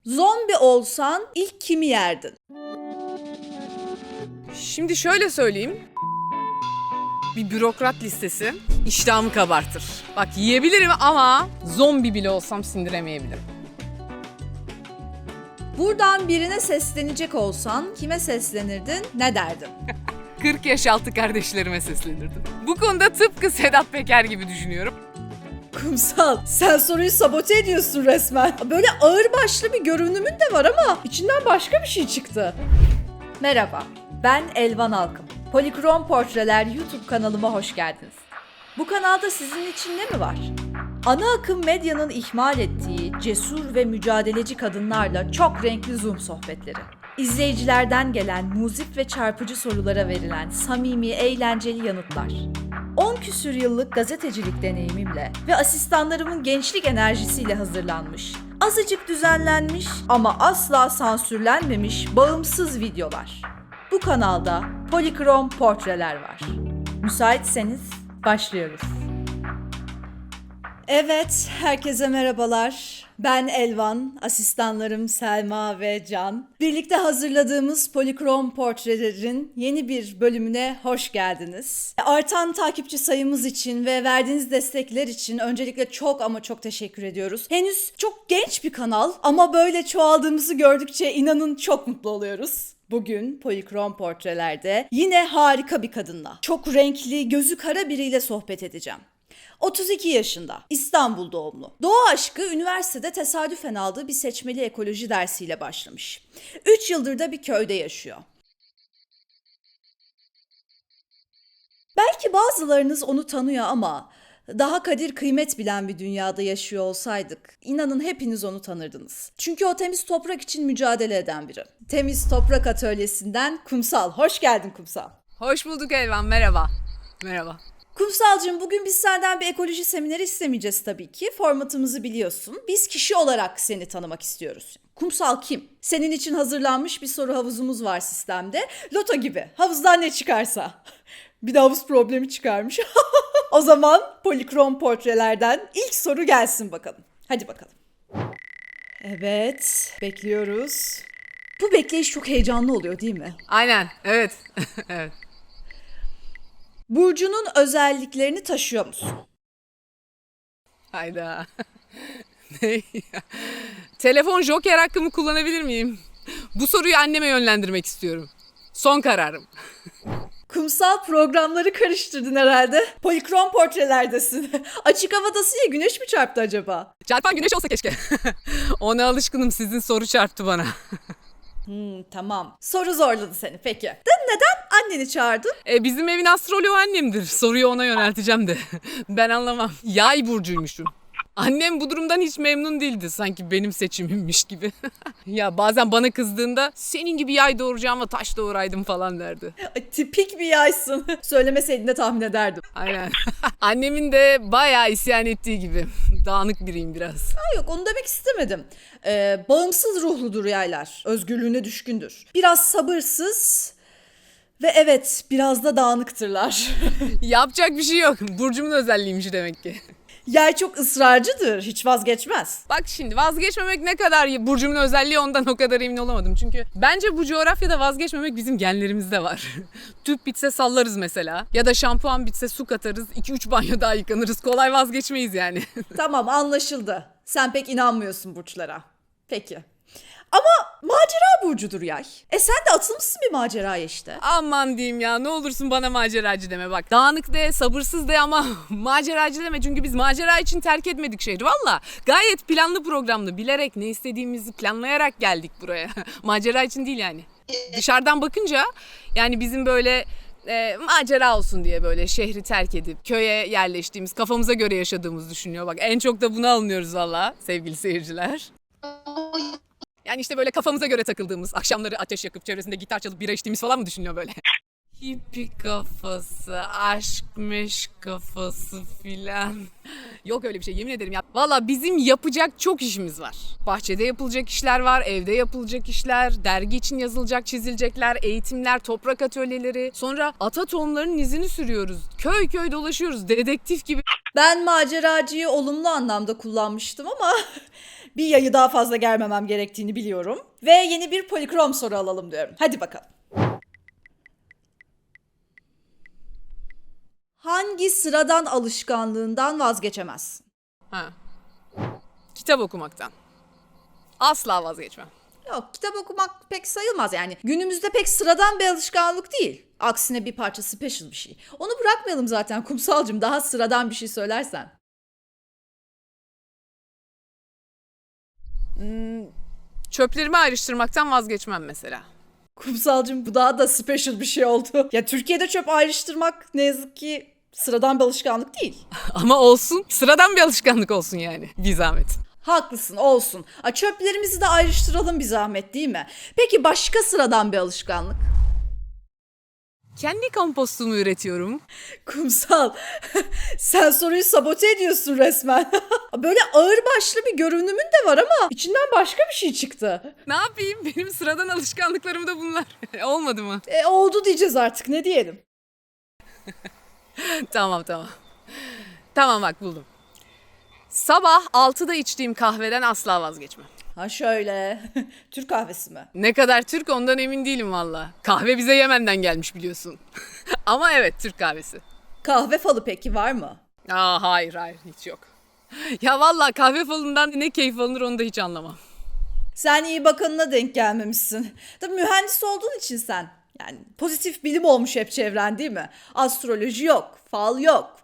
Zombi olsan ilk kimi yerdin? Şimdi şöyle söyleyeyim. Bir bürokrat listesi iştahımı kabartır. Bak yiyebilirim ama zombi bile olsam sindiremeyebilirim. Buradan birine seslenecek olsan kime seslenirdin, ne derdin? 40 yaş altı kardeşlerime seslenirdim. Bu konuda tıpkı Sedat Peker gibi düşünüyorum. Kumsal, sen soruyu sabote ediyorsun resmen. Böyle ağırbaşlı bir görünümün de var ama içinden başka bir şey çıktı. Merhaba, ben Elvan Alkım. Polikrom Portreler YouTube kanalıma hoş geldiniz. Bu kanalda sizin için ne mi var? Ana akım medyanın ihmal ettiği cesur ve mücadeleci kadınlarla çok renkli Zoom sohbetleri. İzleyicilerden gelen muzip ve çarpıcı sorulara verilen samimi, eğlenceli yanıtlar. 10 küsür yıllık gazetecilik deneyimimle ve asistanlarımın gençlik enerjisiyle hazırlanmış, azıcık düzenlenmiş ama asla sansürlenmemiş bağımsız videolar. Bu kanalda Polikrom Portreler var. Müsaitseniz başlıyoruz. Evet, herkese merhabalar. Ben Elvan, asistanlarım Selma ve Can. Birlikte hazırladığımız Polikrom Portrelerin yeni bir bölümüne hoş geldiniz. Artan takipçi sayımız için ve verdiğiniz destekler için öncelikle çok ama çok teşekkür ediyoruz. Henüz çok genç bir kanal ama böyle çoğaldığımızı gördükçe inanın çok mutlu oluyoruz. Bugün Polikrom Portreler'de yine harika bir kadınla, çok renkli, gözü kara biriyle sohbet edeceğim. 32 yaşında, İstanbul doğumlu. Doğa aşkı üniversitede tesadüfen aldığı bir seçmeli ekoloji dersiyle başlamış. 3 yıldır da bir köyde yaşıyor. Belki bazılarınız onu tanıyor ama daha kadir kıymet bilen bir dünyada yaşıyor olsaydık, inanın hepiniz onu tanırdınız. Çünkü o temiz toprak için mücadele eden biri. Temiz Toprak Atölyesi'nden Kumsal. Hoş geldin Kumsal. Hoş bulduk Elvan, merhaba. Merhaba. Kumsalcığım, bugün biz senden bir ekoloji semineri istemeyeceğiz tabii ki. Formatımızı biliyorsun. Biz kişi olarak seni tanımak istiyoruz. Kumsal kim? Senin için hazırlanmış bir soru havuzumuz var sistemde. Loto gibi. Havuzdan ne çıkarsa. Bir de havuz problemi çıkarmış. O zaman Polikrom Portrelerden ilk soru gelsin bakalım. Hadi bakalım. Evet, bekliyoruz. Bu bekleyiş çok heyecanlı oluyor değil mi? Aynen, evet. Evet. Burcunun özelliklerini taşıyor musun? Hayda. Ne ya? Telefon joker hakkımı kullanabilir miyim? Bu soruyu anneme yönlendirmek istiyorum. Son kararım. Kumsal, programları karıştırdın herhalde. Polikrom Portrelerdesin. Açık havadasın ya, güneş mi çarptı acaba? Çarpan güneş olsa keşke. Ona alışkınım, sizin soru çarptı bana. Tamam. Soru zorladı seni peki. De neden anneni çağırdın? Bizim evin astroloğu annemdir. Soruyu ona yönelteceğim de. Ben anlamam. Yay burcuymuşum. Annem bu durumdan hiç memnun değildi. Sanki benim seçimimmiş gibi. Ya bazen bana kızdığında senin gibi yay doğuracağıma taş doğuraydım falan derdi. Ay, tipik bir yaysın. Söylemeseydin de tahmin ederdim. Aynen. Annemin de bayağı isyan ettiği gibi. Dağınık biriyim biraz. Yok, onu demek istemedim. Bağımsız ruhludur yaylar. Özgürlüğüne düşkündür. Biraz sabırsız ve evet, biraz da dağınıktırlar. Yapacak bir şey yok. Burcumun özelliğiymiş demek ki. Yay çok ısrarcıdır. Hiç vazgeçmez. Bak şimdi vazgeçmemek ne kadar burcumun özelliği, ondan o kadar emin olamadım. Çünkü bence bu coğrafyada vazgeçmemek bizim genlerimizde var. Tüp bitse sallarız mesela. Ya da şampuan bitse su katarız. 2-3 banyo daha yıkanırız. Kolay vazgeçmeyiz yani. Tamam, anlaşıldı. Sen pek inanmıyorsun burçlara. Peki. Ama macera burcudur yay. Sen de atılmışsın bir maceraya işte. Aman diyeyim ya, ne olursun bana maceracı deme bak. Dağınık de, sabırsız de ama maceracı deme. Çünkü biz macera için terk etmedik şehri. Valla gayet planlı programlı. Bilerek ne istediğimizi planlayarak geldik buraya. Macera için değil yani. Dışarıdan bakınca yani bizim böyle macera olsun diye böyle şehri terk edip köye yerleştiğimiz, kafamıza göre yaşadığımız düşünüyor. Bak en çok da buna alınıyoruz valla sevgili seyirciler. Yani işte böyle kafamıza göre takıldığımız, akşamları ateş yakıp çevresinde gitar çalıp bira içtiğimiz falan mı düşünüyor böyle? Hippi kafası, aşk meşk kafası filan. Yok öyle bir şey, yemin ederim ya. Valla bizim yapacak çok işimiz var. Bahçede yapılacak işler var, evde yapılacak işler, dergi için yazılacak, çizilecekler, eğitimler, toprak atölyeleri. Sonra ata tohumlarının izini sürüyoruz. Köy köy dolaşıyoruz, dedektif gibi. Ben maceracıyı olumlu anlamda kullanmıştım ama Bir yayı daha fazla germemem gerektiğini biliyorum. Ve yeni bir polikrom soru alalım diyorum. Hadi bakalım. Hangi sıradan alışkanlığından vazgeçemezsin? Ha. Kitap okumaktan. Asla vazgeçmem. Yok, kitap okumak pek sayılmaz yani. Günümüzde pek sıradan bir alışkanlık değil. Aksine bir parça special bir şey. Onu bırakmayalım zaten Kumsalcığım. Daha sıradan bir şey söylersen. Çöplerimi ayrıştırmaktan vazgeçmem mesela. Kumsalcığım bu daha da special bir şey oldu. Ya Türkiye'de çöp ayrıştırmak ne yazık ki sıradan bir alışkanlık değil. Ama olsun. Sıradan bir alışkanlık olsun yani. Bir zahmet. Haklısın, olsun. Çöplerimizi de ayrıştıralım bir zahmet, değil mi? Peki başka sıradan bir alışkanlık? Kendi kompostumu üretiyorum. Kumsal, sen soruyu sabote ediyorsun resmen. Böyle ağırbaşlı bir görünümün de var ama içinden başka bir şey çıktı. Ne yapayım? Benim sıradan alışkanlıklarım da bunlar. Olmadı mı? Oldu diyeceğiz artık, ne diyelim? Tamam. Tamam bak buldum. Sabah 6'da içtiğim kahveden asla vazgeçmem. Ha şöyle, Türk kahvesi mi? Ne kadar Türk ondan emin değilim valla. Kahve bize Yemen'den gelmiş biliyorsun. Ama evet Türk kahvesi. Kahve falı peki var mı? Hayır hiç yok. Ya valla kahve falından ne keyif alınır onu da hiç anlamam. Sen iyi bakanına denk gelmemişsin. Tabii mühendis olduğun için sen. Yani pozitif bilim olmuş hep çevren, değil mi? Astroloji yok, fal yok.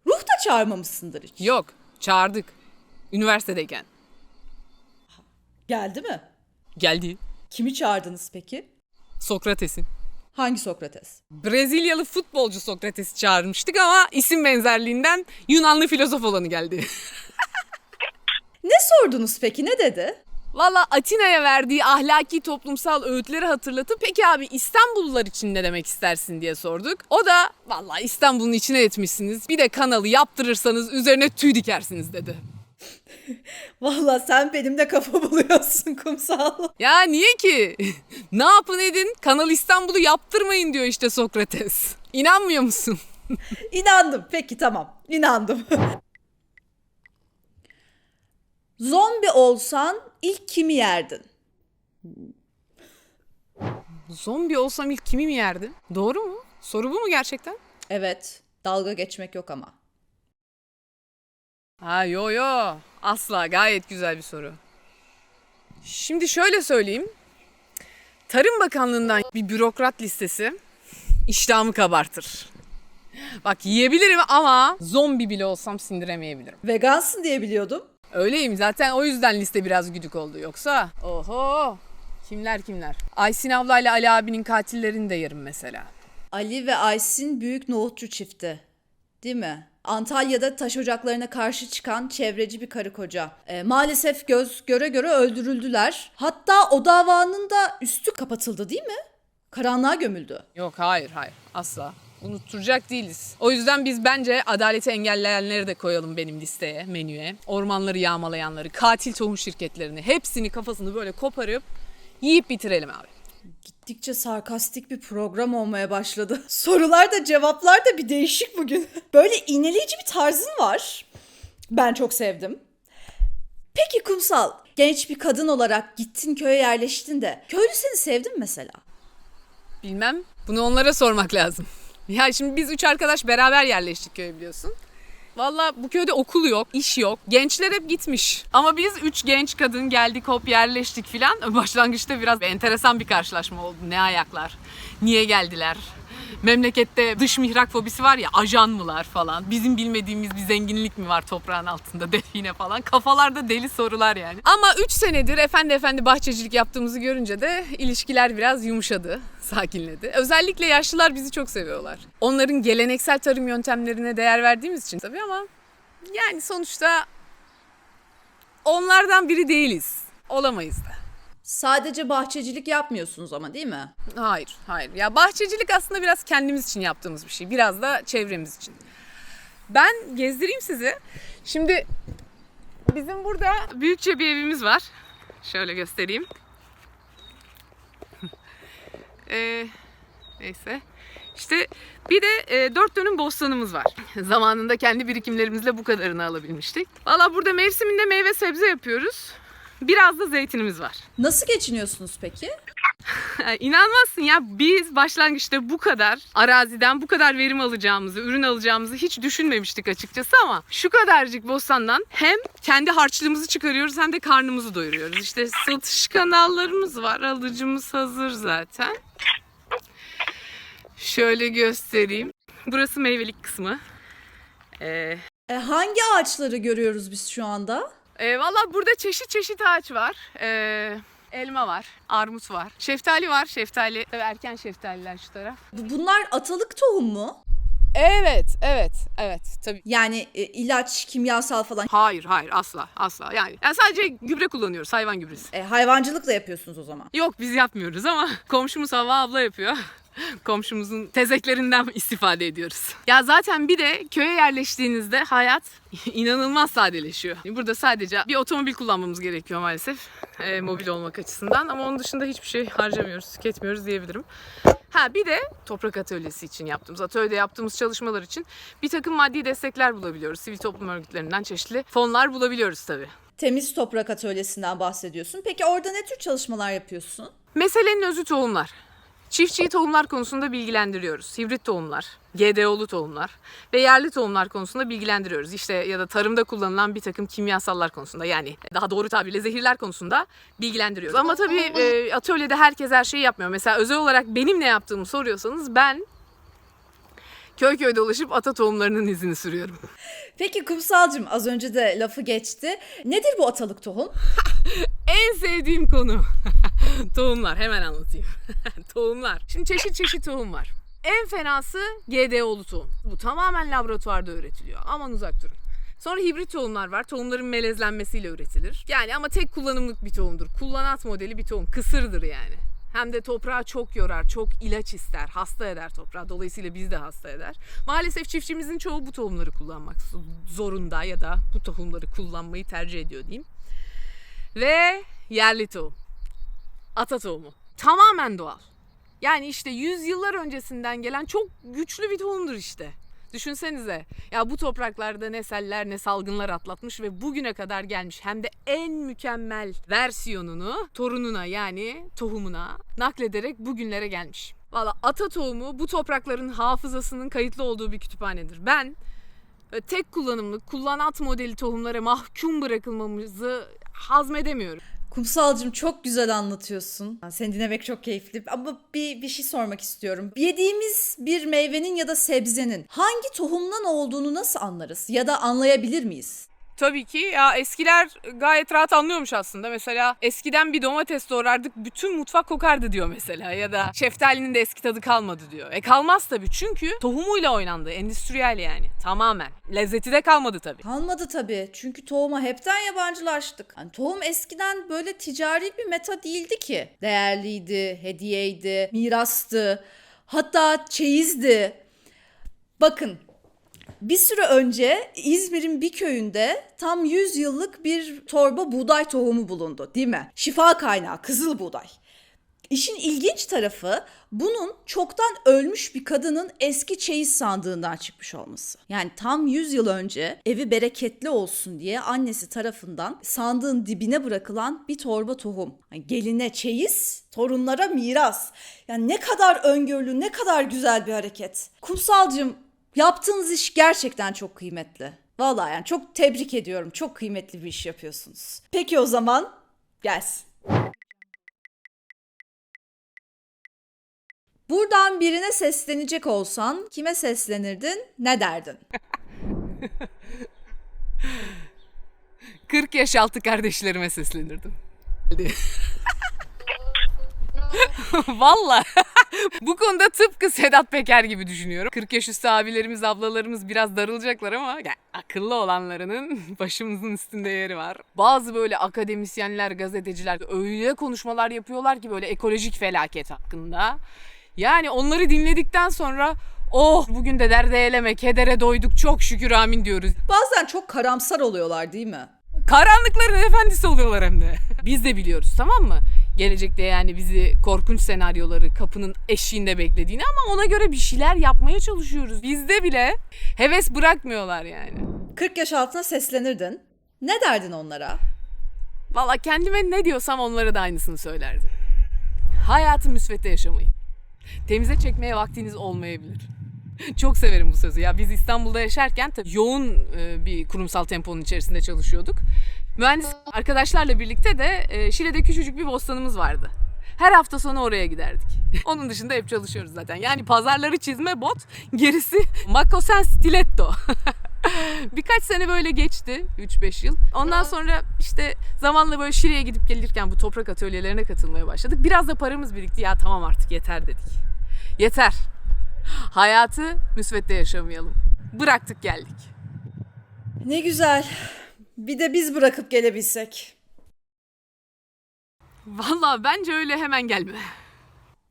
Ruh da çağırmamışsındır hiç. Yok çağırdık. Üniversitedeyken. Geldi mi? Geldi. Kimi çağırdınız peki? Sokrates'in. Hangi Sokrates? Brezilyalı futbolcu Sokrates'i çağırmıştık ama isim benzerliğinden Yunanlı filozof olanı geldi. Ne sordunuz peki, ne dedi? Valla Atina'ya verdiği ahlaki toplumsal öğütleri hatırlatıp peki abi İstanbullular için ne demek istersin diye sorduk. O da valla İstanbul'un içine etmişsiniz bir de kanalı yaptırırsanız üzerine tüy dikersiniz dedi. Vallahi sen benimle kafa buluyorsun Kumsal. Ya niye ki? Ne yapın edin Kanal İstanbul'u yaptırmayın diyor işte Sokrates. İnanmıyor musun? İnandım. Peki tamam. İnandım. Zombi olsan ilk kimi yerdin? Zombi olsam ilk kimi mi yerdim? Doğru mu? Soru bu mu gerçekten? Evet. Dalga geçmek yok ama. Yo. Asla gayet güzel bir soru. Şimdi şöyle söyleyeyim. Tarım Bakanlığı'ndan bir bürokrat listesi iştahımı kabartır. Bak yiyebilirim ama zombi bile olsam sindiremeyebilirim. Vegansın diye biliyordum. Öyleyim zaten o yüzden liste biraz güdük oldu yoksa. Oho kimler. Aysin ablayla Ali abinin katillerini de yerim mesela. Ali ve Aysin büyük nohutçu çifti. Değil mi? Antalya'da taş ocaklarına karşı çıkan çevreci bir karı koca. Maalesef göz göre göre öldürüldüler. Hatta o davanın da üstü kapatıldı, değil mi? Karanlığa gömüldü. Yok hayır asla. Unutturacak değiliz. O yüzden biz bence adaleti engelleyenleri de koyalım benim listeye, menüye. Ormanları yağmalayanları, katil tohum şirketlerini hepsini kafasını böyle koparıp yiyip bitirelim abi. Gittikçe sarkastik bir program olmaya başladı. Sorular da cevaplar da bir değişik bugün. Böyle iğneleyici bir tarzın var. Ben çok sevdim. Peki Kumsal, genç bir kadın olarak gittin köye yerleştin de köylü seni sevdi mi mesela? Bilmem. Bunu onlara sormak lazım. Ya şimdi biz 3 arkadaş beraber yerleştik köye biliyorsun. Valla bu köyde okul yok, iş yok. Gençler hep gitmiş. Ama biz 3 genç kadın geldik hop yerleştik filan. Başlangıçta biraz enteresan bir karşılaşma oldu. Ne ayaklar, niye geldiler? Memlekette dış mihrak fobisi var ya, ajan mılar falan. Bizim bilmediğimiz bir zenginlik mi var toprağın altında, define falan. Kafalarda deli sorular yani. Ama 3 senedir efendi bahçecilik yaptığımızı görünce de ilişkiler biraz yumuşadı, sakinledi. Özellikle yaşlılar bizi çok seviyorlar. Onların geleneksel tarım yöntemlerine değer verdiğimiz için tabii ama yani sonuçta onlardan biri değiliz. Olamayız da. Sadece bahçecilik yapmıyorsunuz ama, değil mi? Hayır. Ya bahçecilik aslında biraz kendimiz için yaptığımız bir şey. Biraz da çevremiz için. Ben gezdireyim sizi. Şimdi bizim burada büyükçe bir evimiz var. Şöyle göstereyim. Neyse. İşte bir de 4 dönüm bostanımız var. Zamanında kendi birikimlerimizle bu kadarını alabilmiştik. Valla burada mevsiminde meyve sebze yapıyoruz. Biraz da zeytinimiz var. Nasıl geçiniyorsunuz peki? İnanmazsın ya, biz başlangıçta bu kadar araziden bu kadar verim alacağımızı, ürün alacağımızı hiç düşünmemiştik açıkçası ama şu kadarcık bostandan hem kendi harçlığımızı çıkarıyoruz hem de karnımızı doyuruyoruz. İşte satış kanallarımız var, alıcımız hazır zaten. Şöyle göstereyim. Burası meyvelik kısmı. Hangi ağaçları görüyoruz biz şu anda? Valla burada çeşit çeşit ağaç var. Elma var, armut var, şeftali var. Şeftali, tabii erken şeftaliler şu taraf. Bunlar atalık tohum mu? Evet tabii. Yani ilaç, kimyasal falan. Hayır asla. Yani sadece gübre kullanıyoruz, hayvan gübresi. Hayvancılık da yapıyorsunuz o zaman. Yok, biz yapmıyoruz ama komşumuz Havva abla yapıyor. Komşumuzun tezeklerinden istifade ediyoruz. Ya zaten bir de köye yerleştiğinizde hayat inanılmaz sadeleşiyor. Burada sadece bir otomobil kullanmamız gerekiyor maalesef. Mobil olmak açısından ama onun dışında hiçbir şey harcamıyoruz, tüketmiyoruz diyebilirim. Bir de toprak atölyesi için atölyede yaptığımız çalışmalar için bir takım maddi destekler bulabiliyoruz. Sivil toplum örgütlerinden çeşitli fonlar bulabiliyoruz tabii. Temiz Toprak Atölyesi'nden bahsediyorsun. Peki orada ne tür çalışmalar yapıyorsun? Meselenin özü tohumlar. Çiftçiyi tohumlar konusunda bilgilendiriyoruz. Hibrit tohumlar, GDO'lu tohumlar ve yerli tohumlar konusunda bilgilendiriyoruz. İşte ya da tarımda kullanılan bir takım kimyasallar konusunda, yani daha doğru tabirle zehirler konusunda bilgilendiriyoruz. Ama tabii atölyede herkes her şeyi yapmıyor. Mesela özel olarak benim ne yaptığımı soruyorsanız ben köy dolaşıp ata tohumlarının izini sürüyorum. Peki Kumsalcığım, az önce de lafı geçti. Nedir bu atalık tohum? En sevdiğim konu. Tohumlar, hemen anlatayım. Tohumlar. Şimdi çeşit tohum var. En fenası GDO'lu tohum. Bu tamamen laboratuvarda üretiliyor. Aman uzak durun. Sonra hibrit tohumlar var. Tohumların melezlenmesiyle üretilir. Yani ama tek kullanımlık bir tohumdur. Kullanat modeli bir tohum. Kısırdır yani. Hem de toprağı çok yorar, çok ilaç ister, hasta eder toprağı. Dolayısıyla bizi de hasta eder. Maalesef çiftçimizin çoğu bu tohumları kullanmak zorunda ya da bu tohumları kullanmayı tercih ediyor diyeyim. Ve yerli tohum. Ata tohumu. Tamamen doğal. Yani işte yüzyıllar öncesinden gelen çok güçlü bir tohumdur işte. Düşünsenize ya, bu topraklarda ne seller ne salgınlar atlatmış ve bugüne kadar gelmiş, hem de en mükemmel versiyonunu torununa, yani tohumuna naklederek bugünlere gelmiş. Valla ata tohumu bu toprakların hafızasının kayıtlı olduğu bir kütüphanedir. Ben tek kullanımlık kullanat modeli tohumlara mahkum bırakılmamızı hazmedemiyorum. Kumsalcığım, çok güzel anlatıyorsun. Seni dinlemek çok keyifli ama bir şey sormak istiyorum. Yediğimiz bir meyvenin ya da sebzenin hangi tohumdan olduğunu nasıl anlarız ya da anlayabilir miyiz? Tabii ki ya, eskiler gayet rahat anlıyormuş aslında. Mesela eskiden bir domates doğrardık, bütün mutfak kokardı diyor mesela, ya da şeftalinin de eski tadı kalmadı diyor. Kalmaz tabii, çünkü tohumuyla oynandı, endüstriyel yani, tamamen. Lezzeti de kalmadı tabii. Kalmadı tabii, çünkü tohuma hepten yabancılaştık. Yani tohum eskiden böyle ticari bir meta değildi ki. Değerliydi, hediyeydi, mirastı, hatta çeyizdi. Bakın, bir süre önce İzmir'in bir köyünde tam 100 yıllık bir torba buğday tohumu bulundu, değil mi? Şifa kaynağı, kızıl buğday. İşin ilginç tarafı, bunun çoktan ölmüş bir kadının eski çeyiz sandığından çıkmış olması. Yani tam 100 yıl önce evi bereketli olsun diye annesi tarafından sandığın dibine bırakılan bir torba tohum. Yani geline çeyiz, torunlara miras. Yani ne kadar öngörülü, ne kadar güzel bir hareket. Kumsalcığım, yaptığınız iş gerçekten çok kıymetli. Vallahi yani çok tebrik ediyorum. Çok kıymetli bir iş yapıyorsunuz. Peki o zaman gelsin. Buradan birine seslenecek olsan kime seslenirdin, ne derdin? 40 yaş altı kardeşlerime seslenirdim. Vallahi bu konuda tıpkı Sedat Peker gibi düşünüyorum. 40 yaş üstü abilerimiz, ablalarımız biraz darılacaklar ama akıllı olanlarının başımızın üstünde yeri var. Bazı böyle akademisyenler, gazeteciler öyle konuşmalar yapıyorlar ki böyle ekolojik felaket hakkında. Yani onları dinledikten sonra bugün de derde eleme, kedere doyduk, çok şükür amin diyoruz. Bazen çok karamsar oluyorlar, değil mi? Karanlıkların efendisi oluyorlar hem de. Biz de biliyoruz, tamam mı? Gelecekte yani bizi korkunç senaryoları kapının eşiğinde beklediğini, ama ona göre bir şeyler yapmaya çalışıyoruz. Bizde bile heves bırakmıyorlar yani. 40 yaş altına seslenirdin. Ne derdin onlara? Valla kendime ne diyorsam onlara da aynısını söylerdim. Hayatı müsvedde yaşamayın. Temize çekmeye vaktiniz olmayabilir. Çok severim bu sözü ya. Biz İstanbul'da yaşarken tabii yoğun bir kurumsal temponun içerisinde çalışıyorduk. Mühendis arkadaşlarla birlikte de Şile'de küçücük bir bostanımız vardı. Her hafta sonu oraya giderdik. Onun dışında hep çalışıyoruz zaten. Yani pazarları çizme bot, gerisi makosen stiletto. Birkaç sene böyle geçti, 3-5 yıl. Ondan sonra işte zamanla böyle Şile'ye gidip gelirken bu toprak atölyelerine katılmaya başladık. Biraz da paramız birikti. Ya tamam artık yeter dedik. Yeter. Hayatı müsvedde yaşamayalım. Bıraktık geldik. Ne güzel. Bir de biz bırakıp gelebilsek. Vallahi bence öyle hemen gelme.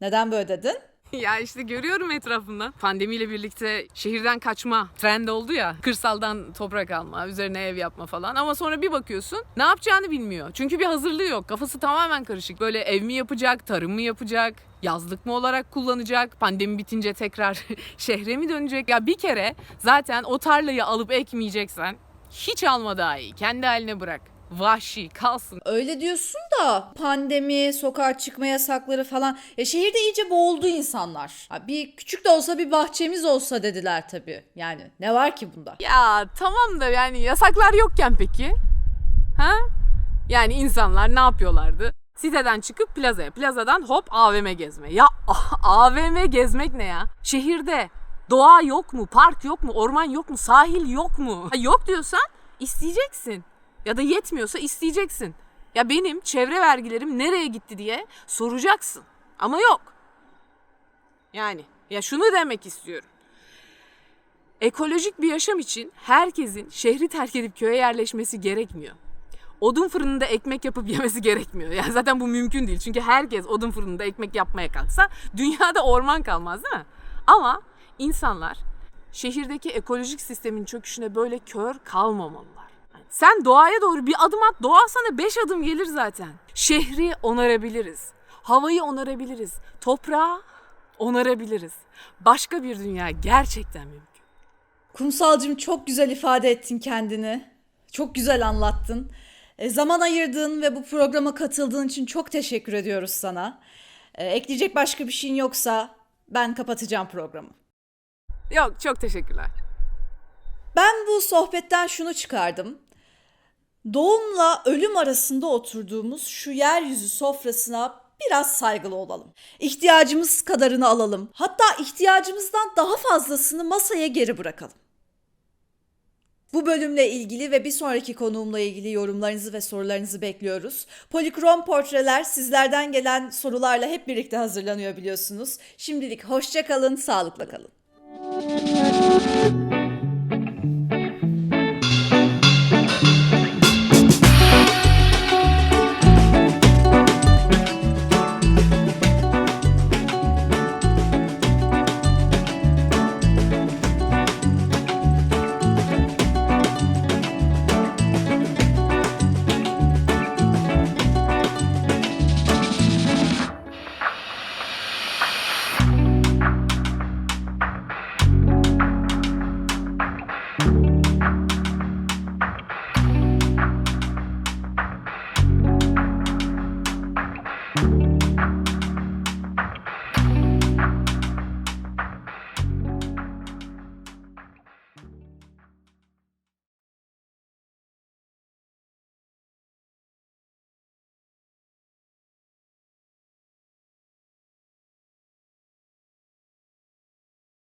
Neden böyle dedin? Ya işte görüyorum etrafımdan. Pandemiyle birlikte şehirden kaçma trend oldu ya. Kırsaldan toprak alma, üzerine ev yapma falan. Ama sonra bir bakıyorsun ne yapacağını bilmiyor. Çünkü bir hazırlığı yok. Kafası tamamen karışık. Böyle ev mi yapacak, tarım mı yapacak, yazlık mı olarak kullanacak, pandemi bitince tekrar şehre mi dönecek? Ya bir kere zaten o tarlayı alıp ekmeyeceksen hiç alma daha iyi. Kendi haline bırak. Vahşi kalsın. Öyle diyorsun da pandemi, sokağa çıkma yasakları falan. Şehirde iyice boğuldu insanlar. Bir küçük de olsa bir bahçemiz olsa dediler tabii. Yani ne var ki bunda? Ya tamam da yani yasaklar yokken peki? Ha? Yani insanlar ne yapıyorlardı? Siteden çıkıp plazaya, plazadan hop AVM gezme. Ya AVM gezmek ne ya? Şehirde doğa yok mu, park yok mu, orman yok mu, sahil yok mu? Yok diyorsan isteyeceksin. Ya da yetmiyorsa isteyeceksin. Ya benim çevre vergilerim nereye gitti diye soracaksın. Ama yok. Yani ya şunu demek istiyorum. Ekolojik bir yaşam için herkesin şehri terk edip köye yerleşmesi gerekmiyor. Odun fırınında ekmek yapıp yemesi gerekmiyor. Yani zaten bu mümkün değil. Çünkü herkes odun fırınında ekmek yapmaya kalksa dünyada orman kalmaz değil mi? Ama insanlar şehirdeki ekolojik sistemin çöküşüne böyle kör kalmamalılar. Sen doğaya doğru bir adım at, doğa sana 5 adım gelir zaten. Şehri onarabiliriz, havayı onarabiliriz, toprağı onarabiliriz. Başka bir dünya gerçekten mümkün. Kumsalcığım çok güzel ifade ettin kendini. Çok güzel anlattın. Zaman ayırdığın ve bu programa katıldığın için çok teşekkür ediyoruz sana. Ekleyecek başka bir şeyin yoksa ben kapatacağım programı. Yok, çok teşekkürler. Ben bu sohbetten şunu çıkardım. Doğumla ölüm arasında oturduğumuz şu yeryüzü sofrasına biraz saygılı olalım. İhtiyacımız kadarını alalım. Hatta ihtiyacımızdan daha fazlasını masaya geri bırakalım. Bu bölümle ilgili ve bir sonraki konuğumla ilgili yorumlarınızı ve sorularınızı bekliyoruz. Polikrom Portreler sizlerden gelen sorularla hep birlikte hazırlanıyor biliyorsunuz. Şimdilik hoşça kalın, sağlıkla kalın.